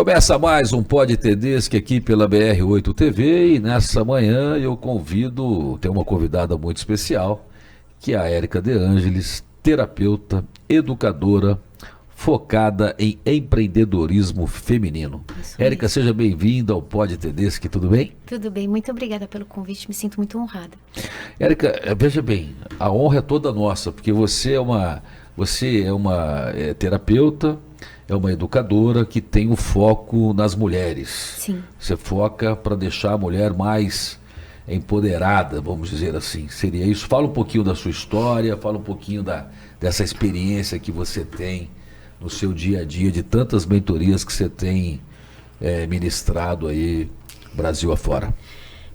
Começa mais um Pode Tedeschi aqui pela BR8 TV e nessa manhã eu tem uma convidada muito especial, que é a Érica De Angelis, terapeuta, educadora, focada em empreendedorismo feminino. Érica, seja bem-vinda ao Pode Tedeschi, tudo bem? Tudo bem, muito obrigada pelo convite, me sinto muito honrada. Érica, veja bem, a honra é toda nossa, porque você é uma terapeuta, é uma educadora que tem o foco nas mulheres. Sim. Você foca para deixar a mulher mais empoderada, vamos dizer assim. Seria isso? Fala um pouquinho da sua história, fala um pouquinho dessa experiência que você tem no seu dia a dia, de tantas mentorias que você tem ministrado aí, Brasil afora.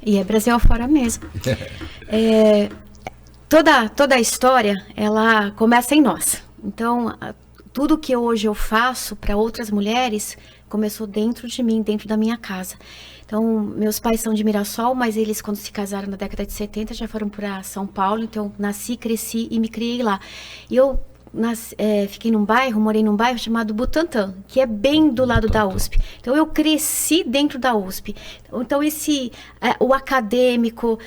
E é Brasil afora mesmo. Toda a história, ela começa em nós. Então, tudo que hoje eu faço para outras mulheres começou dentro de mim, dentro da minha casa. Então, meus pais são de Mirassol, mas eles, quando se casaram na década de 70, já foram para São Paulo. Então, nasci, cresci e me criei lá. E eu morei num bairro chamado Butantã, que é bem do lado da USP. Então, eu cresci dentro da USP. Então, o acadêmico,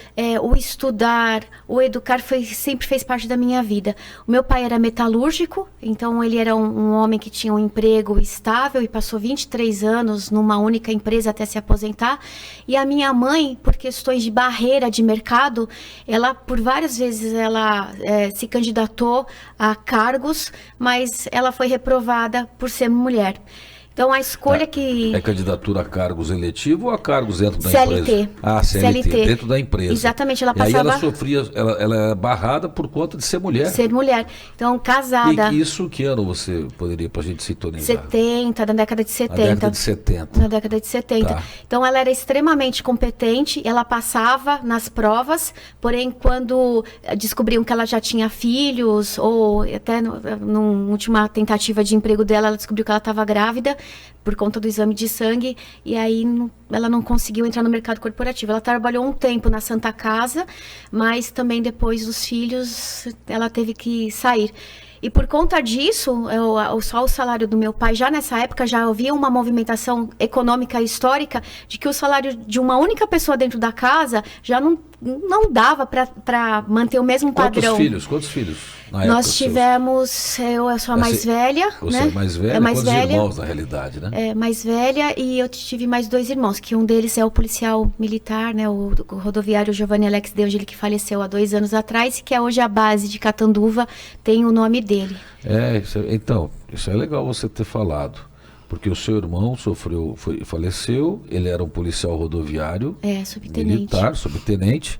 o estudar, o educar sempre fez parte da minha vida. O meu pai era metalúrgico, então ele era um homem que tinha um emprego estável e passou 23 anos numa única empresa até se aposentar. E a minha mãe, por questões de barreira de mercado, ela, por várias vezes, se candidatou a cargos, mas ela foi reprovada por ser mulher. Então, a escolha que... É candidatura a cargos eletivos ou a cargos dentro da CLT. empresa? Ah, CLT, dentro da empresa. Exatamente, ela passava... E aí passava... ela sofria, ela é barrada por conta de ser mulher. Ser mulher. Então, casada... E isso, que ano você poderia, pra gente sintonizar? 70, na década de 70. Na década de 70. Na década de 70. Tá. Então, ela era extremamente competente, ela passava nas provas, porém, quando descobriam que ela já tinha filhos, ou até numa última tentativa de emprego dela, ela descobriu que ela estava grávida, por conta do exame de sangue, e aí ela não conseguiu entrar no mercado corporativo. Ela trabalhou um tempo na Santa Casa, mas também depois dos filhos, ela teve que sair. E por conta disso, só o salário do meu pai, já nessa época, já havia uma movimentação econômica histórica de que o salário de uma única pessoa dentro da casa já não dava para manter o mesmo padrão. Quantos filhos? Nós tivemos, eu sou a mais velha, você né? É mais velha? É mais quantos velha, irmãos, na realidade, né? É mais velha, e eu tive mais 2 irmãos, que um deles é o policial militar, né? O rodoviário Giovanni Alex De Angelis, que faleceu há 2 anos atrás, que é hoje a base de Catanduva, tem o nome dele. Então, isso é legal você ter falado. Porque o seu irmão faleceu, ele era um policial rodoviário, militar, subtenente,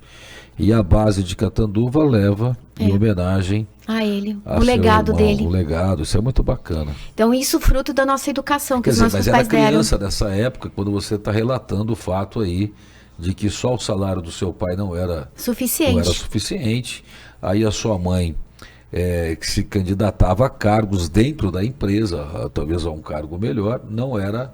e a base de Catanduva leva em homenagem a ele, o legado dele. O legado, isso é muito bacana. Então, isso fruto da nossa educação, que os nossos pais deram. Mas era criança dessa época, quando você está relatando o fato aí de que só o salário do seu pai não era suficiente. Aí a sua mãe... que se candidatava a cargos dentro da empresa, talvez a um cargo melhor, não era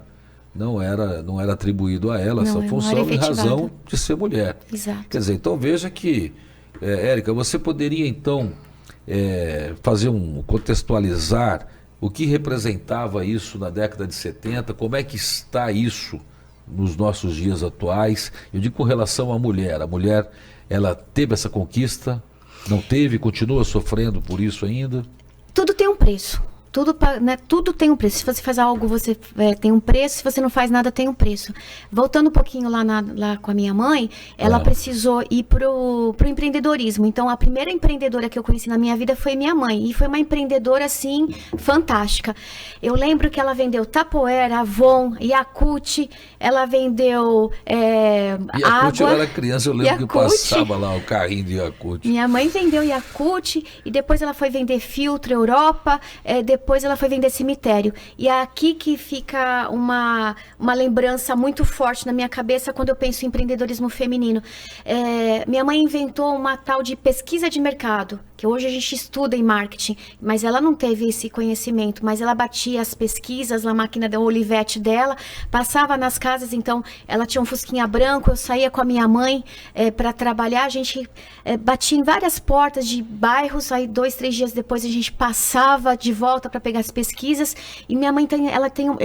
atribuído a ela essa função em razão de ser mulher. Exato. Quer dizer, então veja que, Érica, você poderia então contextualizar o que representava isso na década de 70, como é que está isso nos nossos dias atuais? Eu digo com relação à mulher. A mulher, ela teve essa conquista? Não teve? Continua sofrendo por isso ainda? Tudo tem um preço. Tudo tem um preço. Se você faz algo, você tem um preço. Se você não faz nada, tem um preço. Voltando um pouquinho lá com a minha mãe, ela precisou ir pro empreendedorismo. Então, a primeira empreendedora que eu conheci na minha vida foi minha mãe. E foi uma empreendedora, assim, fantástica. Eu lembro que ela vendeu Tupperware, Avon, Yakult. Ela vendeu Yakult, água. Eu era criança, eu lembro que passava lá o carrinho de Yakult. Minha mãe vendeu Yakult e depois ela foi vender filtro Europa, depois ela foi vender cemitério. E é aqui que fica uma lembrança muito forte na minha cabeça quando eu penso em empreendedorismo feminino. Minha mãe inventou uma tal de pesquisa de mercado, que hoje a gente estuda em marketing, mas ela não teve esse conhecimento, mas ela batia as pesquisas na máquina da Olivetti dela, passava nas casas, então ela tinha um fusquinha branco, eu saía com a minha mãe para trabalhar, a gente batia em várias portas de bairros, aí 2, 3 dias depois a gente passava de volta para pegar as pesquisas, e minha mãe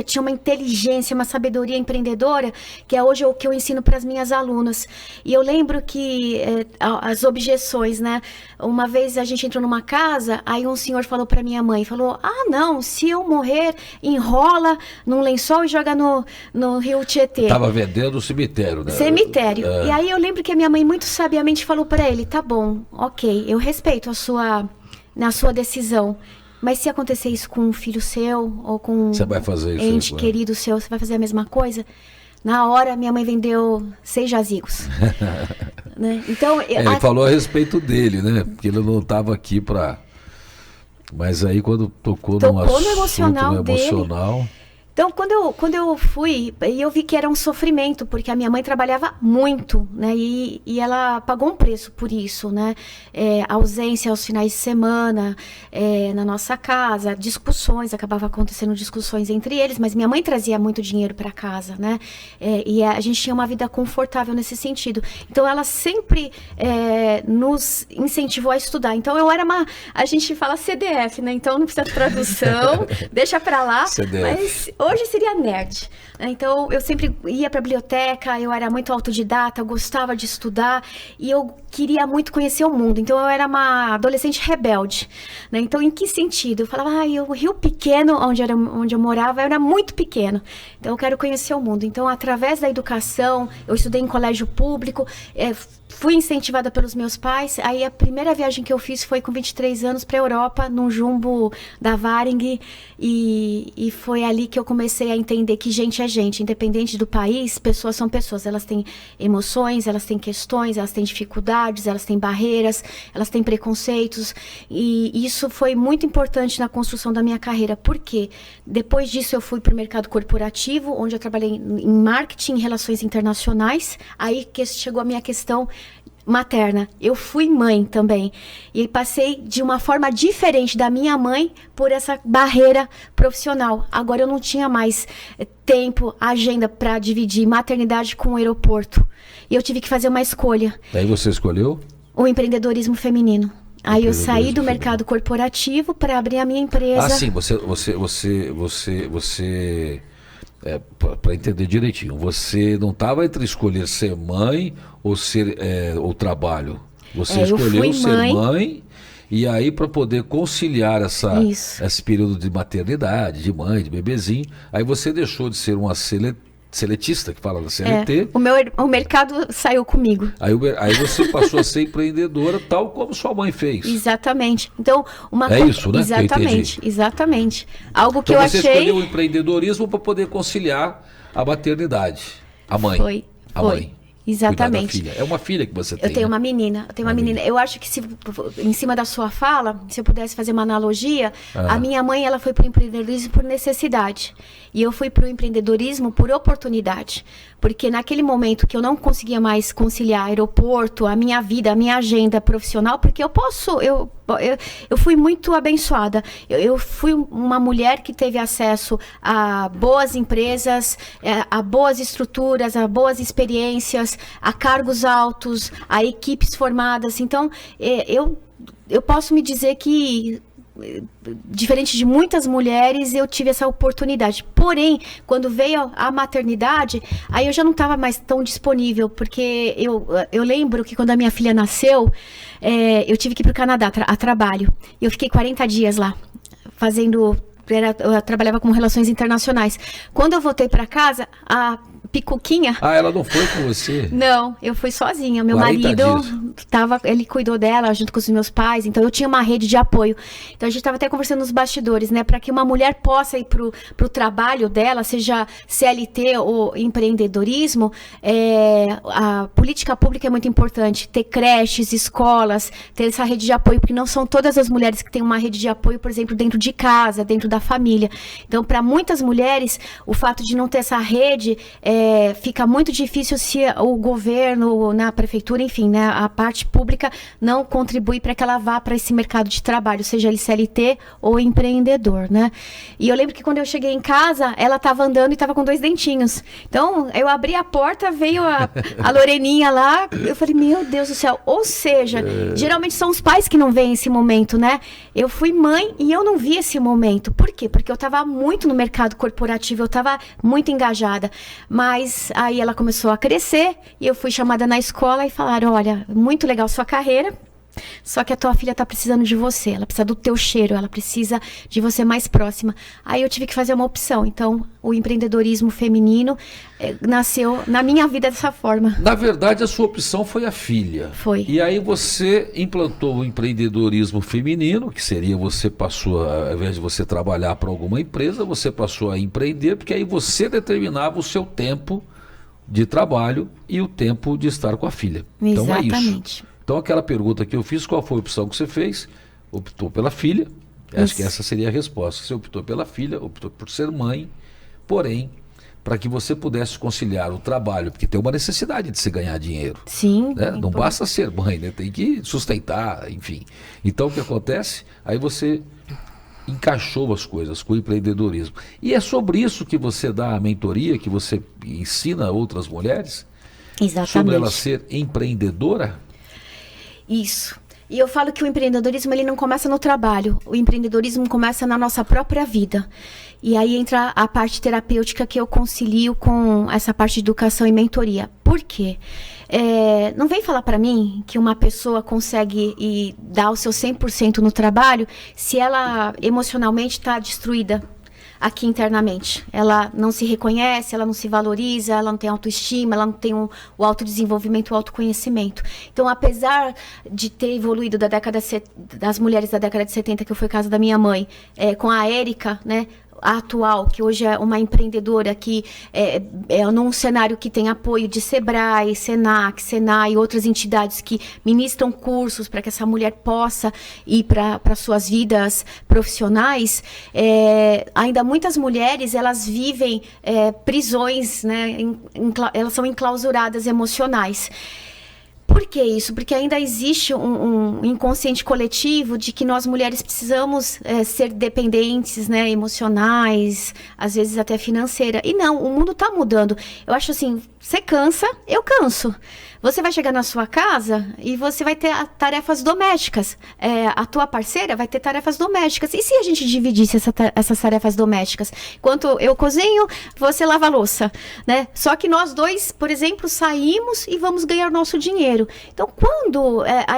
tinha uma inteligência, uma sabedoria empreendedora, que é hoje o que eu ensino para as minhas alunas. E eu lembro que as objeções, né? Uma vez a gente entrou numa casa, aí um senhor falou para minha mãe, falou, não, se eu morrer, enrola num lençol e joga no rio Tietê. Tava vendendo o cemitério, né? Cemitério. E aí eu lembro que a minha mãe muito sabiamente falou para ele, tá bom, ok, eu respeito na sua decisão, mas se acontecer isso com um filho seu, ou com você vai fazer isso ente querido seu, você vai fazer a mesma coisa? Na hora, minha mãe vendeu 6 jazigos. Né? Então, ele falou a respeito dele, né? Porque ele não estava aqui para... Mas aí quando tocou num assunto emocional dele... Então, quando eu fui, eu vi que era um sofrimento, porque a minha mãe trabalhava muito, né? E ela pagou um preço por isso, né? Ausência aos finais de semana, na nossa casa, discussões, acabava acontecendo discussões entre eles, mas minha mãe trazia muito dinheiro para casa, né? E a gente tinha uma vida confortável nesse sentido. Então, ela sempre nos incentivou a estudar. Então, a gente fala CDF, né? Então, não precisa de tradução, deixa para lá. CDF. Mas hoje seria nerd. Então, eu sempre ia para a biblioteca, eu era muito autodidata, eu gostava de estudar e eu queria muito conhecer o mundo. Então, eu era uma adolescente rebelde. Né? Então, em que sentido? Eu falava, o Rio Pequeno, onde eu morava, era muito pequeno. Então, eu quero conhecer o mundo. Então, através da educação, eu estudei em colégio público, fui incentivada pelos meus pais. Aí, a primeira viagem que eu fiz foi com 23 anos para a Europa, num jumbo da Varing. E foi ali que eu comecei a entender que gente é gente. Independente do país, pessoas são pessoas. Elas têm emoções, elas têm questões, elas têm dificuldades, elas têm barreiras, elas têm preconceitos. E isso foi muito importante na construção da minha carreira. Por quê? Depois disso, eu fui para o mercado corporativo, onde eu trabalhei em marketing e relações internacionais. Aí que chegou a minha questão materna. Eu fui mãe também. E passei de uma forma diferente da minha mãe por essa barreira profissional. Agora eu não tinha mais tempo, agenda para dividir maternidade com o aeroporto. E eu tive que fazer uma escolha. Aí você escolheu? O empreendedorismo feminino. Aí eu saí do mercado corporativo para abrir a minha empresa. Sim, você para entender direitinho, você não estava entre escolher ser mãe ou ser ou trabalho. Você escolheu ser mãe, e aí para poder conciliar esse período de maternidade, de mãe, de bebezinho, aí você deixou de ser uma seletista, que fala da CLT. O mercado saiu comigo. Aí você passou a ser empreendedora, tal como sua mãe fez. Exatamente. Então, isso, né? Exatamente. Algo que eu achei... Você escolheu o empreendedorismo para poder conciliar a maternidade. A mãe. Foi. Mãe. Exatamente. Filha. É uma filha que você tem. Eu tenho uma menina. Eu acho que em cima da sua fala, se eu pudesse fazer uma analogia, a minha mãe, ela foi para o empreendedorismo por necessidade. E eu fui para o empreendedorismo por oportunidade. Porque naquele momento que eu não conseguia mais conciliar aeroporto, a minha vida, a minha agenda profissional, porque eu fui muito abençoada. Eu fui uma mulher que teve acesso a boas empresas, a boas estruturas, a boas experiências, a cargos altos, a equipes formadas. Então, eu posso me dizer que, diferente de muitas mulheres, eu tive essa oportunidade. Porém, quando veio a maternidade, aí eu já não estava mais tão disponível, porque eu lembro que quando a minha filha nasceu, eu tive que ir para o Canadá a trabalho. Eu fiquei 40 dias lá, eu trabalhava com relações internacionais. Quando eu voltei para casa, a Picuquinha... ela não foi com você? Não, eu fui sozinha. Meu marido, ele cuidou dela junto com os meus pais, então eu tinha uma rede de apoio. Então a gente estava até conversando nos bastidores, né? Para que uma mulher possa ir pro trabalho dela, seja CLT ou empreendedorismo, a política pública é muito importante. Ter creches, escolas, ter essa rede de apoio, porque não são todas as mulheres que têm uma rede de apoio, por exemplo, dentro de casa, dentro da família. Então, para muitas mulheres, o fato de não ter essa rede fica muito difícil se o governo, na prefeitura, enfim, né, a parte pública não contribui para que ela vá para esse mercado de trabalho, seja ele CLT ou empreendedor, né? E eu lembro que quando eu cheguei em casa, ela estava andando e estava com 2 dentinhos. Então, eu abri a porta, veio a Loreninha lá, eu falei, meu Deus do céu. Ou seja, geralmente são os pais que não veem esse momento, né? Eu fui mãe e eu não vi esse momento. Por quê? Porque eu estava muito no mercado corporativo, eu estava muito engajada. Mas aí ela começou a crescer e eu fui chamada na escola e falaram, olha, muito legal sua carreira, só que a tua filha tá precisando de você, ela precisa do teu cheiro, ela precisa de você mais próxima. Aí eu tive que fazer uma opção. Então, o empreendedorismo feminino nasceu na minha vida dessa forma. Na verdade, a sua opção foi a filha. Foi. E aí você implantou o empreendedorismo feminino, que seria você passou, ao invés de você trabalhar para alguma empresa, você passou a empreender, porque aí você determinava o seu tempo de trabalho e o tempo de estar com a filha. Então é isso. Exatamente. Então aquela pergunta que eu fiz, qual foi a opção que você fez? Optou pela filha. Acho que essa seria a resposta. Você optou pela filha, optou por ser mãe, porém, para que você pudesse conciliar o trabalho, porque tem uma necessidade de se ganhar dinheiro. Sim. Né? Não basta ser mãe, né? Tem que sustentar, enfim. Então o que acontece? Aí você encaixou as coisas com o empreendedorismo. E é sobre isso que você dá a mentoria, que você ensina outras mulheres? Exatamente. Sobre ela ser empreendedora? Isso. E eu falo que o empreendedorismo ele não começa no trabalho. O empreendedorismo começa na nossa própria vida. E aí entra a parte terapêutica que eu concilio com essa parte de educação e mentoria. Por quê? Não vem falar para mim que uma pessoa consegue dar o seu 100% no trabalho se ela emocionalmente está destruída aqui internamente. Ela não se reconhece, ela não se valoriza, ela não tem autoestima, ela não tem o autodesenvolvimento, o autoconhecimento. Então, apesar de ter evoluído das mulheres da década de 70, que foi o caso da minha mãe, com a Érica, né? A atual, que hoje é uma empreendedora que num cenário que tem apoio de Sebrae, Senac, Senai e outras entidades que ministram cursos para que essa mulher possa ir para suas vidas profissionais, ainda muitas mulheres, elas vivem prisões, né, elas são enclausuradas emocionais. Por que isso? Porque ainda existe um inconsciente coletivo de que nós mulheres precisamos ser dependentes, né, emocionais, às vezes até financeira. E não, o mundo está mudando. Eu acho assim, você cansa, eu canso. Você vai chegar na sua casa e você vai ter tarefas domésticas. A tua parceira vai ter tarefas domésticas. E se a gente dividisse essas tarefas domésticas? Enquanto eu cozinho, você lava a louça, né? Só que nós dois, por exemplo, saímos e vamos ganhar nosso dinheiro. Então,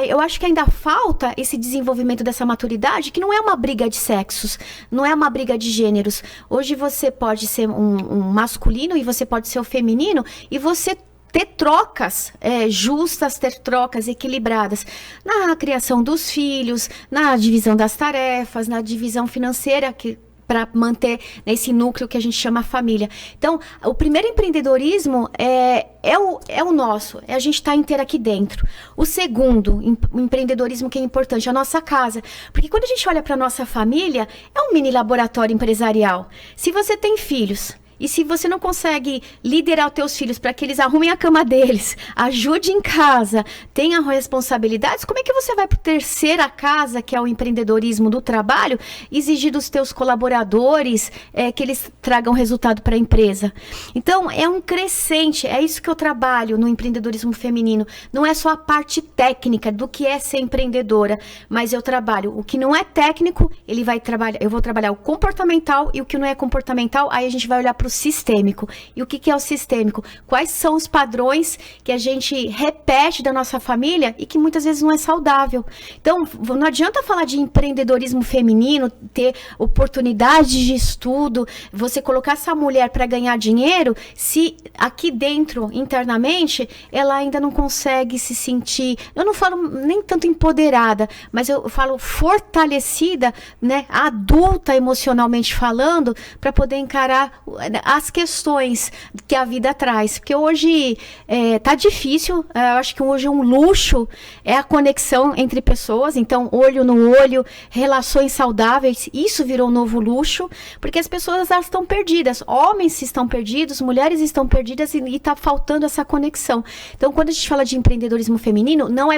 eu acho que ainda falta esse desenvolvimento dessa maturidade, que não é uma briga de sexos, não é uma briga de gêneros. Hoje você pode ser um masculino e você pode ser o feminino e você ter trocas justas, ter trocas equilibradas na criação dos filhos, na divisão das tarefas, na divisão financeira, para manter esse núcleo que a gente chama família. Então, o primeiro empreendedorismo é o nosso, a gente estar inteiro aqui dentro. O segundo, o empreendedorismo que é importante, a nossa casa. Porque quando a gente olha para a nossa família, é um mini laboratório empresarial. Se você tem filhos, e se você não consegue liderar os teus filhos para que eles arrumem a cama deles, ajude em casa, tenham responsabilidades, como é que você vai para a terceira casa, que é o empreendedorismo do trabalho, exigir dos teus colaboradores que eles tragam resultado para a empresa? Então, é um crescente, é isso que eu trabalho no empreendedorismo feminino. Não é só a parte técnica do que é ser empreendedora, mas eu trabalho o que não é técnico, eu vou trabalhar o comportamental, e o que não é comportamental, aí a gente vai olhar para o sistêmico. E o que é o sistêmico? Quais são os padrões que a gente repete da nossa família e que muitas vezes não é saudável? Então, não adianta falar de empreendedorismo feminino, ter oportunidades de estudo, você colocar essa mulher para ganhar dinheiro, se aqui dentro, internamente, ela ainda não consegue se sentir, eu não falo nem tanto empoderada, mas eu falo fortalecida, né, adulta emocionalmente falando, para poder encarar as questões que a vida traz. Porque hoje tá difícil, eu acho que hoje um luxo é a conexão entre pessoas, então olho no olho, relações saudáveis, isso virou um novo luxo, porque as pessoas elas estão perdidas, homens estão perdidos, mulheres estão perdidas e tá faltando essa conexão. Então quando a gente fala de empreendedorismo feminino, não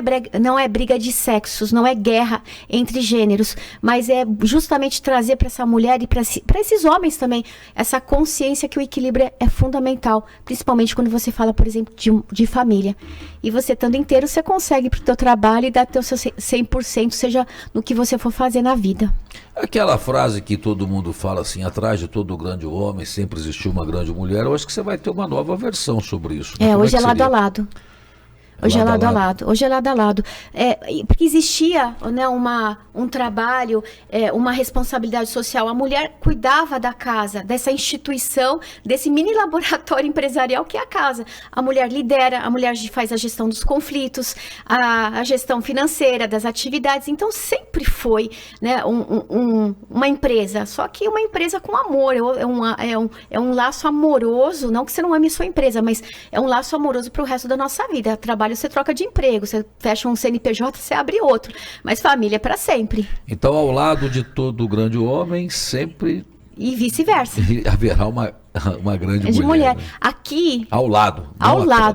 é briga de sexos, não é guerra entre gêneros, mas é justamente trazer para essa mulher e para esses homens também essa consciência que o equilíbrio é fundamental, principalmente quando você fala, por exemplo, de família. E você estando inteiro, você consegue pro teu trabalho e dar teu 100%, seja no que você for fazer na vida. Aquela frase que todo mundo fala assim, atrás de todo grande homem sempre existiu uma grande mulher, eu acho que você vai ter uma nova versão sobre isso. Né? Hoje é lado a lado. Hoje é lado a lado. Hoje é lado a lado. Porque existia, né, um trabalho, uma responsabilidade social. A mulher cuidava da casa, dessa instituição, desse mini laboratório empresarial que é a casa. A mulher lidera, a mulher faz a gestão dos conflitos, a gestão financeira, das atividades. Então, sempre foi, né, uma empresa. Só que uma empresa com amor. É um laço amoroso, não que você não ame sua empresa, mas é um laço amoroso para o resto da nossa vida. Trabalho, você troca de emprego, você fecha um CNPJ, você abre outro, mas família é para sempre. Então, ao lado de todo grande homem, sempre... E vice-versa. Haverá uma grande de mulher. Né? Aqui... Ao lado.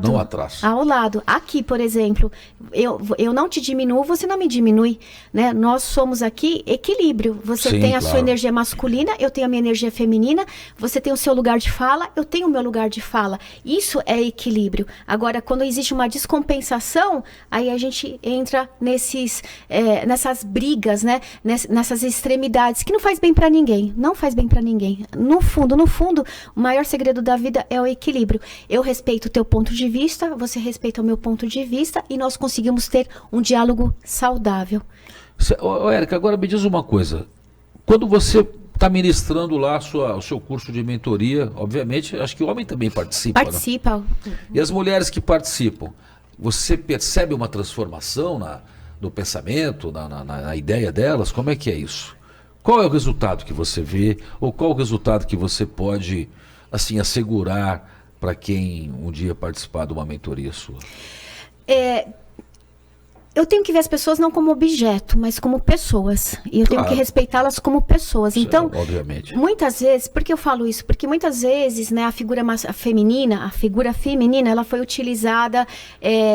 Não atrás. Ao lado. Aqui, por exemplo, eu não te diminuo, você não me diminui. Né? Nós somos aqui equilíbrio. Você tem a sua energia masculina, eu tenho a minha energia feminina, você tem o seu lugar de fala, eu tenho o meu lugar de fala. Isso é equilíbrio. Agora, quando existe uma descompensação, aí a gente entra nessas brigas, né? Nessas extremidades, que não faz bem para ninguém. Não faz bem para ninguém. No fundo, o maior segredo da vida é o equilíbrio. Eu respeito o teu ponto de vista, você respeita o meu ponto de vista e nós conseguimos ter um diálogo saudável. Érica, agora me diz uma coisa. Quando você está ministrando lá o seu curso de mentoria, obviamente, acho que o homem também participa. Participa. Né? E as mulheres que participam, você percebe uma transformação no pensamento, na ideia delas? Como é que é isso? Qual é o resultado que você vê? Ou qual o resultado que você pode, assim, assegurar para quem um dia participar de uma mentoria sua? Eu tenho que ver as pessoas não como objeto, mas como pessoas. E eu tenho que respeitá-las como pessoas. Então, obviamente. Muitas vezes, por que eu falo isso? Porque muitas vezes, né, a figura feminina, ela foi utilizada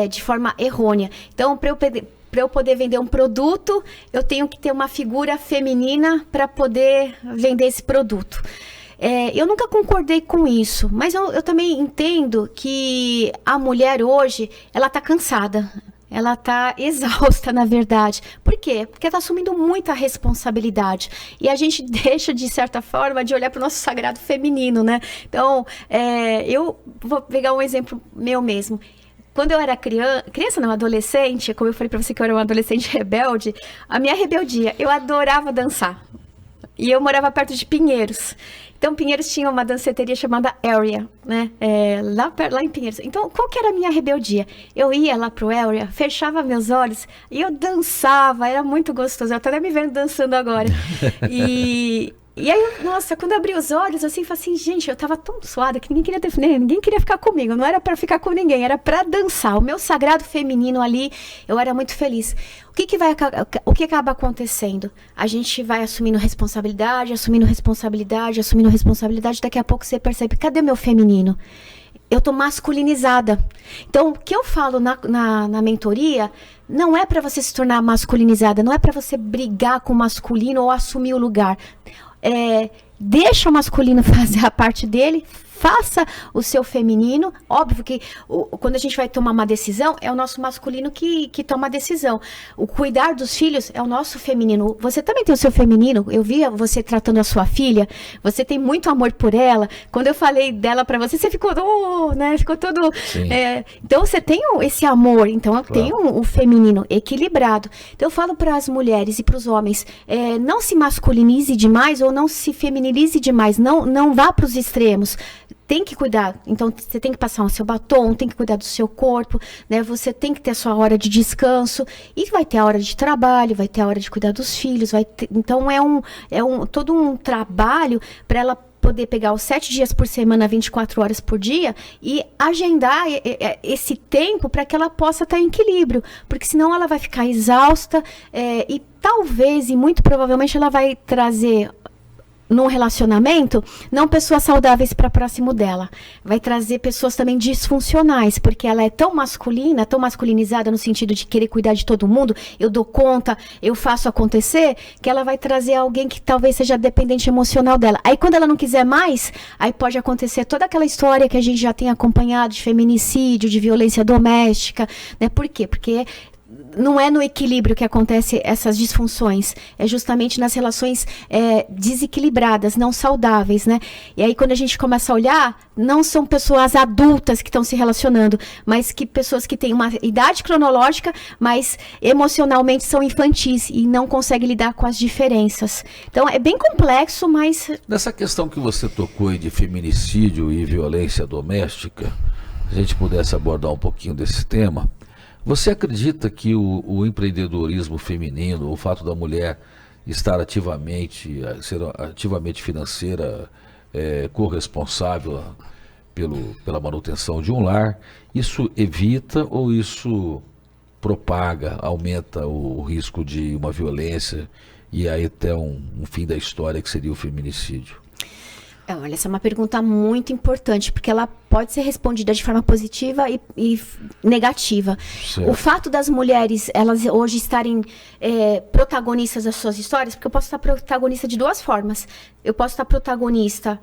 de forma errônea. Então, para eu poder vender um produto, eu tenho que ter uma figura feminina para poder vender esse produto. Eu nunca concordei com isso, mas eu também entendo que a mulher hoje, ela está cansada. Ela está exausta, na verdade. Por quê? Porque está assumindo muita responsabilidade. E a gente deixa, de certa forma, de olhar para o nosso sagrado feminino, né? Então, eu vou pegar um exemplo meu mesmo. Quando eu era criança não, adolescente, como eu falei para você que eu era uma adolescente rebelde, a minha rebeldia, eu adorava dançar. E eu morava perto de Pinheiros. Então, Pinheiros tinha uma danceteria chamada Area, né? Lá em Pinheiros. Então, qual que era a minha rebeldia? Eu ia lá pro Area, fechava meus olhos e eu dançava, era muito gostoso. Eu tô até me vendo dançando agora. E aí, nossa, quando eu abri os olhos, assim, falei assim, gente, eu tava tão suada que ninguém queria ficar comigo. Não era pra ficar com ninguém, era pra dançar. O meu sagrado feminino ali, eu era muito feliz. O que acaba acontecendo? A gente vai assumindo responsabilidade, daqui a pouco você percebe, cadê meu feminino? Eu tô masculinizada. Então, o que eu falo na mentoria não é para você se tornar masculinizada, não é para você brigar com o masculino ou assumir o lugar. Deixa o masculino fazer a parte dele, faça o seu feminino. Óbvio que quando a gente vai tomar uma decisão, é o nosso masculino que toma a decisão. O cuidar dos filhos é o nosso feminino. Você também tem o seu feminino. Eu via você tratando a sua filha. Você tem muito amor por ela. Quando eu falei dela pra você, você ficou, né? Ficou todo... então, você tem esse amor. Então, eu tenho o feminino equilibrado. Então, eu falo para as mulheres e para os homens, não se masculinize demais ou não se feminilize demais. Não vá para os extremos. Tem que cuidar, então você tem que passar o seu batom, tem que cuidar do seu corpo, né? Você tem que ter a sua hora de descanso e vai ter a hora de trabalho, vai ter a hora de cuidar dos filhos, então todo um trabalho para ela poder pegar os 7 dias por semana, 24 horas por dia, e agendar esse tempo para que ela possa estar em equilíbrio, porque senão ela vai ficar exausta, e talvez, e muito provavelmente, ela vai trazer num relacionamento, não pessoas saudáveis para próximo dela. Vai trazer pessoas também disfuncionais, porque ela é tão masculina, tão masculinizada no sentido de querer cuidar de todo mundo, eu dou conta, eu faço acontecer, que ela vai trazer alguém que talvez seja dependente emocional dela. Aí quando ela não quiser mais, aí pode acontecer toda aquela história que a gente já tem acompanhado de feminicídio, de violência doméstica, né? Por quê? Porque não é no equilíbrio que acontece essas disfunções, é justamente nas relações desequilibradas, não saudáveis, né? E aí quando a gente começa a olhar, não são pessoas adultas que estão se relacionando, mas que pessoas que têm uma idade cronológica, mas emocionalmente são infantis e não conseguem lidar com as diferenças. Então é bem complexo, mas... Nessa questão que você tocou aí de feminicídio e violência doméstica, se a gente pudesse abordar um pouquinho desse tema, você acredita que o empreendedorismo feminino, o fato da mulher estar ativamente, ser ativamente financeira, corresponsável pela manutenção de um lar, isso evita ou isso propaga, aumenta o risco de uma violência e aí até um fim da história que seria o feminicídio? Olha, essa é uma pergunta muito importante, porque ela pode ser respondida de forma positiva e negativa. Certo. O fato das mulheres, elas hoje estarem protagonistas das suas histórias, porque eu posso estar protagonista de duas formas. Eu posso estar protagonista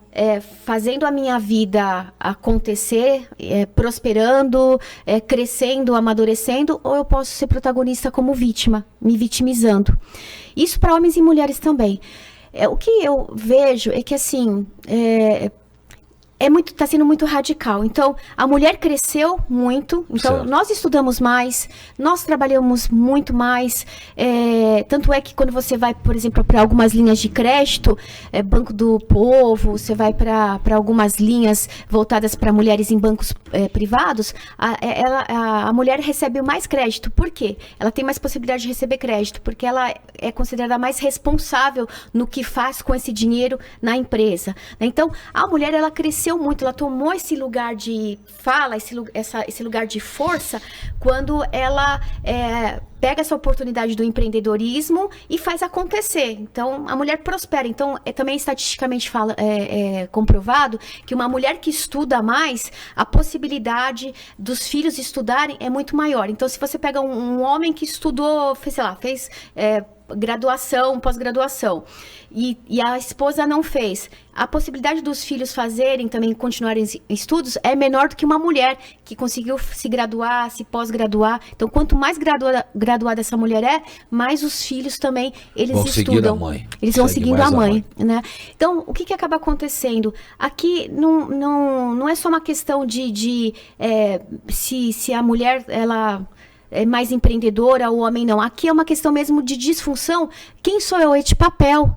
fazendo a minha vida acontecer, prosperando, crescendo, amadurecendo, ou eu posso ser protagonista como vítima, me vitimizando. Isso para homens e mulheres também. O que eu vejo é que, assim, está sendo muito radical. Então, a mulher cresceu muito, então certo. Nós estudamos mais, nós trabalhamos muito mais, tanto é que quando você vai, por exemplo, para algumas linhas de crédito, Banco do Povo, você vai para algumas linhas voltadas para mulheres em bancos privados, a mulher recebe mais crédito. Por quê? Ela tem mais possibilidade de receber crédito, porque ela é considerada mais responsável no que faz com esse dinheiro na empresa. Então, a mulher, ela cresceu muito, ela tomou esse lugar de fala, esse lugar de força, quando ela pega essa oportunidade do empreendedorismo e faz acontecer. Então, a mulher prospera. Então, também estatisticamente comprovado que uma mulher que estuda mais, a possibilidade dos filhos estudarem é muito maior. Então, se você pega um homem que estudou, fez graduação, pós-graduação, e a esposa não fez, a possibilidade dos filhos fazerem, também continuarem estudos, é menor do que uma mulher que conseguiu se graduar, se pós-graduar. Então, quanto mais graduada essa mulher mais os filhos também, eles vão estudam. Seguir a mãe. Eles vão seguindo a mãe, né? Então, o que acaba acontecendo? Aqui não é só uma questão de se a mulher, ela é mais empreendedora, o homem não. Aqui é uma questão mesmo de disfunção. Quem sou eu? De papel.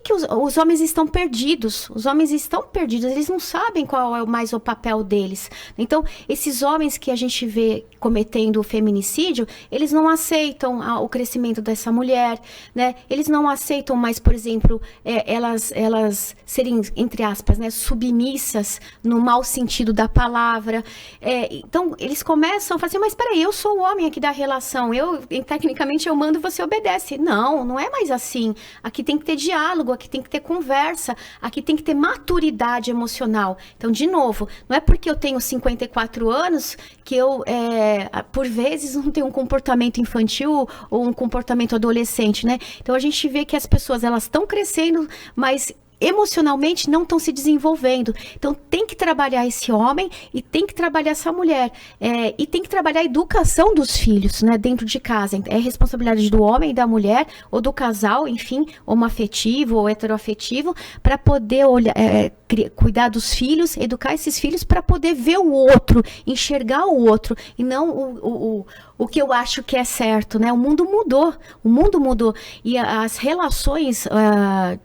Que os homens estão perdidos? Os homens estão perdidos, eles não sabem qual é mais o papel deles. Então, esses homens que a gente vê cometendo o feminicídio, eles não aceitam o crescimento dessa mulher, né? Eles não aceitam mais, por exemplo, elas serem, entre aspas, né, submissas no mau sentido da palavra. Então, eles começam a fazer, mas peraí, eu sou o homem aqui da relação, tecnicamente eu mando, você obedece. Não é mais assim. Aqui tem que ter diálogo, aqui tem que ter conversa, aqui tem que ter maturidade emocional. Então, de novo, não é porque eu tenho 54 anos que eu, por vezes, não tenho um comportamento infantil ou um comportamento adolescente, né? Então, a gente vê que as pessoas, elas estão crescendo, mas emocionalmente não estão se desenvolvendo. Então, tem que trabalhar esse homem e tem que trabalhar essa mulher. E tem que trabalhar a educação dos filhos, né, dentro de casa. É responsabilidade do homem e da mulher, ou do casal, enfim, homoafetivo ou heteroafetivo, para poder cuidar dos filhos, educar esses filhos para poder ver o outro, enxergar o outro, e não o que eu acho que é certo, né? O mundo mudou. E as relações,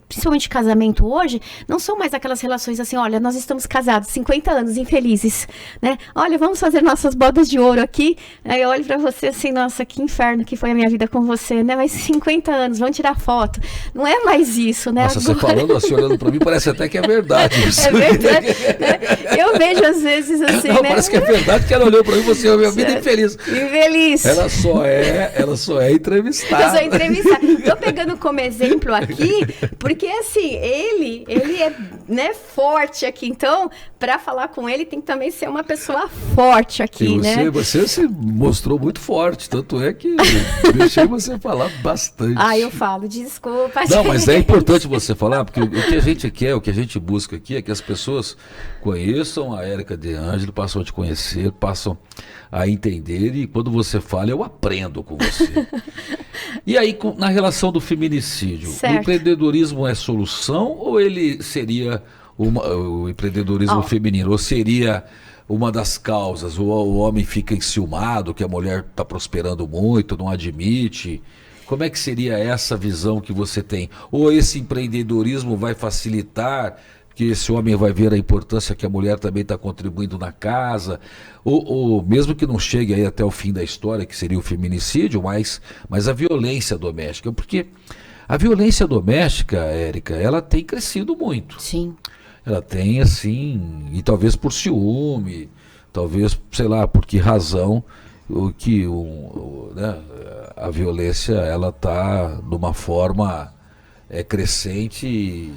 principalmente casamento relacionamento hoje não são mais aquelas relações assim, olha, nós estamos casados, 50 anos, infelizes, né? Olha, vamos fazer nossas bodas de ouro aqui. Aí eu olho pra você assim, nossa, que inferno que foi a minha vida com você, né? Mas 50 anos, vamos tirar foto. Não é mais isso, né? Nossa, agora... você falando assim, olhando pra mim, parece até que é verdade isso. É verdade, né? Eu vejo às vezes assim, não, né? parece que é verdade que ela olhou pra mim e você é a minha vida infeliz. Infeliz. Ela só é entrevistada. Eu sou entrevistada. Tô pegando como exemplo aqui, porque assim, ele é, né, forte aqui. Então, para falar com ele, tem que também ser uma pessoa forte aqui, né? Você se mostrou muito forte, tanto é que deixei você falar bastante. Eu falo, desculpa. Não, mas é importante você falar, porque o que a gente quer, o que a gente busca aqui é que as pessoas conheçam a Érica De Ângelo, passam a te conhecer, passam a entender, e quando você fala, eu aprendo com você. E aí, na relação do feminicídio, certo. O empreendedorismo é solução ou ele seria o empreendedorismo feminino, ou seria uma das causas? O homem fica enciumado, que a mulher está prosperando muito, não admite. Como é que seria essa visão que você tem? Ou esse empreendedorismo vai facilitar, que esse homem vai ver a importância que a mulher também está contribuindo na casa, ou mesmo que não chegue aí até o fim da história, que seria o feminicídio, mas a violência doméstica, porque a violência doméstica, Érica, ela tem crescido muito. Sim. Ela tem, assim, e talvez por ciúme, talvez, sei lá, por que razão, né, a violência, ela está de uma forma crescente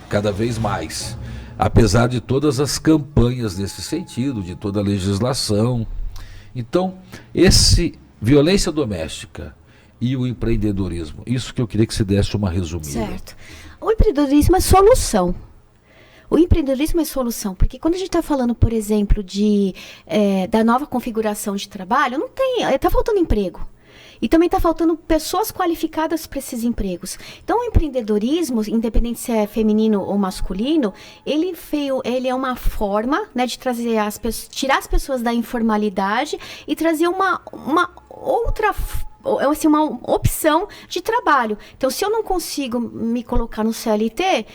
cada vez mais, apesar de todas as campanhas nesse sentido, de toda a legislação. Então, violência doméstica e o empreendedorismo, isso que eu queria que você desse uma resumida. Certo. O empreendedorismo é solução. O empreendedorismo é solução, porque quando a gente está falando, por exemplo, da nova configuração de trabalho, está faltando emprego. E também está faltando pessoas qualificadas para esses empregos. Então, o empreendedorismo, independente se é feminino ou masculino, ele é uma forma, né, de trazer tirar as pessoas da informalidade e trazer uma outra assim, uma opção de trabalho. Então, se eu não consigo me colocar no CLT,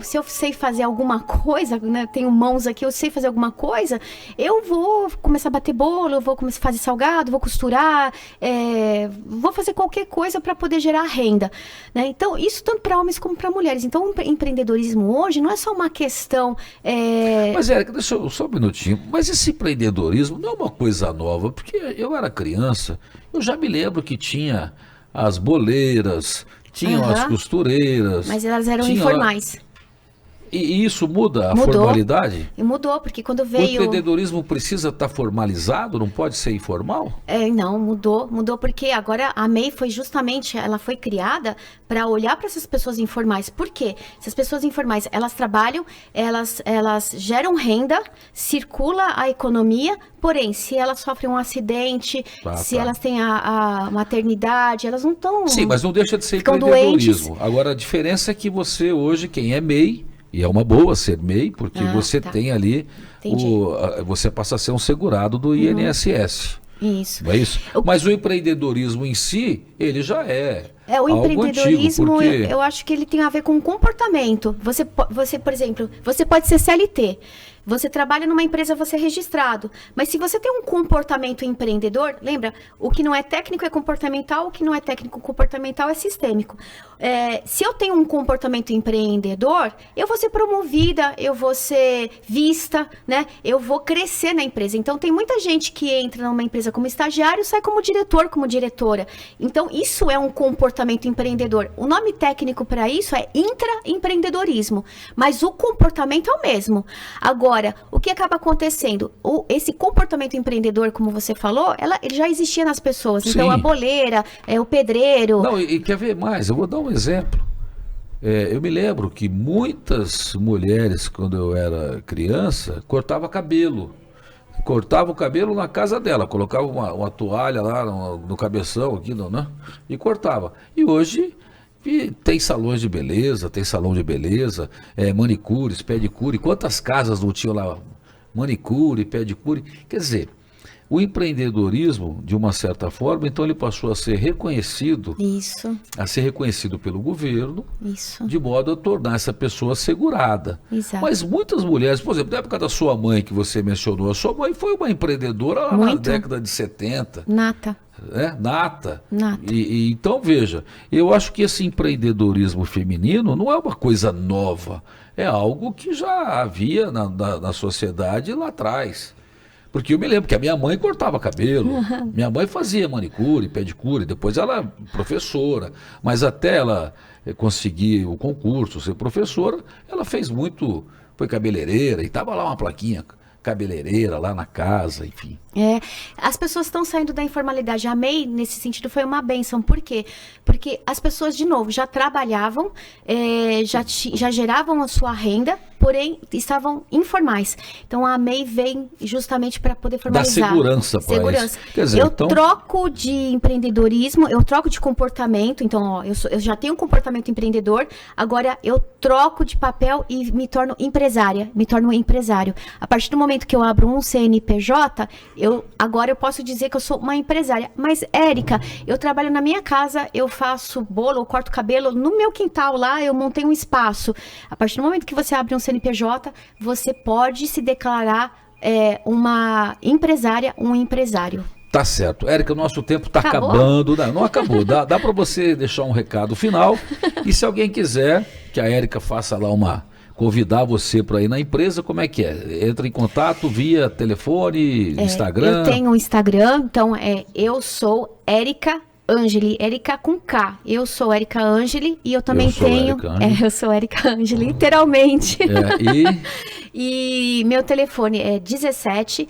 se eu sei fazer alguma coisa, né, tenho mãos aqui, eu sei fazer alguma coisa, eu vou começar a bater bolo, eu vou começar a fazer salgado, vou costurar, vou fazer qualquer coisa para poder gerar renda, né? Então, isso tanto para homens como para mulheres. Então, o empreendedorismo hoje não é só uma questão... Mas, Érica, deixa eu só um minutinho. Mas esse empreendedorismo não é uma coisa nova, porque eu era criança, eu já me lembro que tinha as boleiras, tinham as costureiras. Mas elas eram informais. E isso muda a formalidade? Mudou, porque quando veio... O empreendedorismo precisa estar formalizado, não pode ser informal? Não, mudou porque agora a MEI ela foi criada para olhar para essas pessoas informais. Por quê? Essas pessoas informais, elas trabalham, elas geram renda, circula a economia, porém, se elas sofrem um acidente, elas têm a maternidade, elas não estão... Sim, mas não deixa de ser empreendedorismo. Agora, a diferença é que você hoje, quem é MEI, e é uma boa ser MEI, porque você tem ali, você passa a ser um segurado do INSS. Isso. Não é isso? Mas o empreendedorismo em si, ele já é o empreendedorismo, antigo, porque... eu acho que ele tem a ver com comportamento. Você, por exemplo, você pode ser CLT. Você trabalha numa empresa, você é registrado. Mas se você tem um comportamento empreendedor, lembra, o que não é técnico é comportamental, o que não é técnico comportamental é sistêmico. Se eu tenho um comportamento empreendedor, eu vou ser promovida, eu vou ser vista, né? Eu vou crescer na empresa. Então, tem muita gente que entra numa empresa como estagiário e sai como diretor, como diretora. Então, isso é um comportamento empreendedor. O nome técnico para isso é intraempreendedorismo, mas o comportamento é o mesmo. Agora, o que acaba acontecendo? Esse comportamento empreendedor, como você falou, ele já existia nas pessoas. Então, Sim. A boleira, o pedreiro... Não, e quer ver mais? Eu vou dar um exemplo. Eu me lembro que muitas mulheres, quando eu era criança, cortavam cabelo. Cortava o cabelo na casa dela, colocava uma toalha lá no cabeção, aqui, né? E cortava. E hoje... E tem salões de beleza, tem salão de beleza, manicures, pedicure. Quantas casas não tinham lá? Manicure, pedicure. Quer dizer, o empreendedorismo, de uma certa forma, então ele passou a ser reconhecido, Isso, pelo governo, isso. de modo a tornar essa pessoa assegurada. Exato. Mas muitas mulheres, por exemplo, na época da sua mãe que você mencionou, a sua mãe foi uma empreendedora lá na Muito. década de 70, Nata. né? Nata. Nata. Então, veja, eu acho que esse empreendedorismo feminino não é uma coisa nova, é algo que já havia na sociedade lá atrás. Porque eu me lembro que a minha mãe cortava cabelo, minha mãe fazia manicure, pedicure, depois ela é professora, mas até ela conseguir o concurso, ser professora, ela fez muito, foi cabeleireira, e estava lá uma plaquinha, cabeleireira lá na casa, enfim. As pessoas estão saindo da informalidade. A MEI, nesse sentido, foi uma bênção. Por quê? Porque as pessoas, de novo, já trabalhavam, já geravam a sua renda, porém estavam informais. Então a MEI vem justamente para poder formalizar. Dá segurança para isso. Quer dizer, eu troco de empreendedorismo, eu troco de comportamento. Então, ó, eu já tenho um comportamento empreendedor, agora eu troco de papel e me torno empresária, me torno empresário. A partir do momento que eu abro um CNPJ, agora eu posso dizer que eu sou uma empresária. Mas, Érica, eu trabalho na minha casa, eu faço bolo, eu corto cabelo, no meu quintal lá, eu montei um espaço. A partir do momento que você abre um CNPJ, você pode se declarar uma empresária, um empresário. Tá certo. Érica, o nosso tempo está Acabou? acabando. Não acabou. Dá para você deixar um recado final. E se alguém quiser que a Érica faça lá convidar você para ir na empresa, como é que é? Entra em contato via telefone, Instagram? Eu tenho um Instagram, então eu sou Érica Angeli, Érica com K. Eu sou Érica Angeli e eu também tenho... eu sou Érica Angeli, literalmente. E meu telefone é 17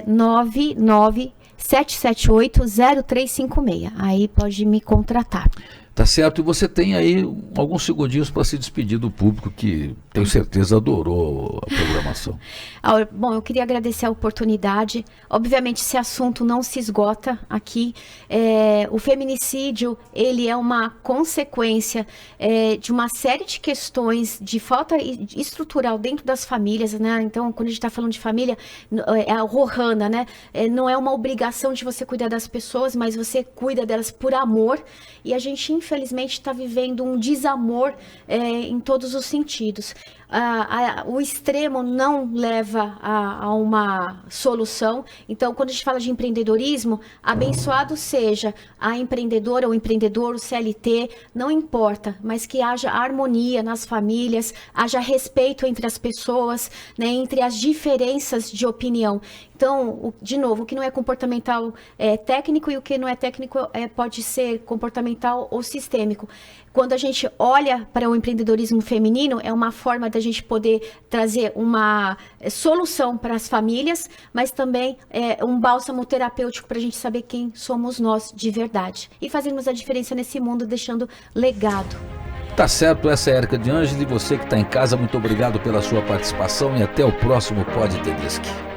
99 778 0356. Aí pode me contratar. Tá certo, e você tem aí alguns segundinhos para se despedir do público que tenho certeza adorou a programação. Bom, eu queria agradecer a oportunidade. Obviamente esse assunto não se esgota aqui. O feminicídio, ele é uma consequência de uma série de questões de falta estrutural dentro das famílias, né? Então, quando a gente está falando de família, é a Rohana, né? Não é uma obrigação de você cuidar das pessoas, mas você cuida delas por amor. E a gente, infelizmente, está vivendo um desamor em todos os sentidos. O extremo não leva a uma solução. Então, quando a gente fala de empreendedorismo, abençoado seja a empreendedora ou empreendedor, o CLT, não importa, mas que haja harmonia nas famílias, haja respeito entre as pessoas, né, entre as diferenças de opinião. Então, de novo, o que não é comportamental é técnico e o que não é técnico pode ser comportamental ou sistêmico. Quando a gente olha para o empreendedorismo feminino, é uma forma da gente poder trazer uma solução para as famílias, mas também um bálsamo terapêutico para a gente saber quem somos nós de verdade. E fazermos a diferença nesse mundo, deixando legado. Tá certo, essa é a Érica de Angeli. Você que está em casa, muito obrigado pela sua participação e até o próximo Pode Ter Disque.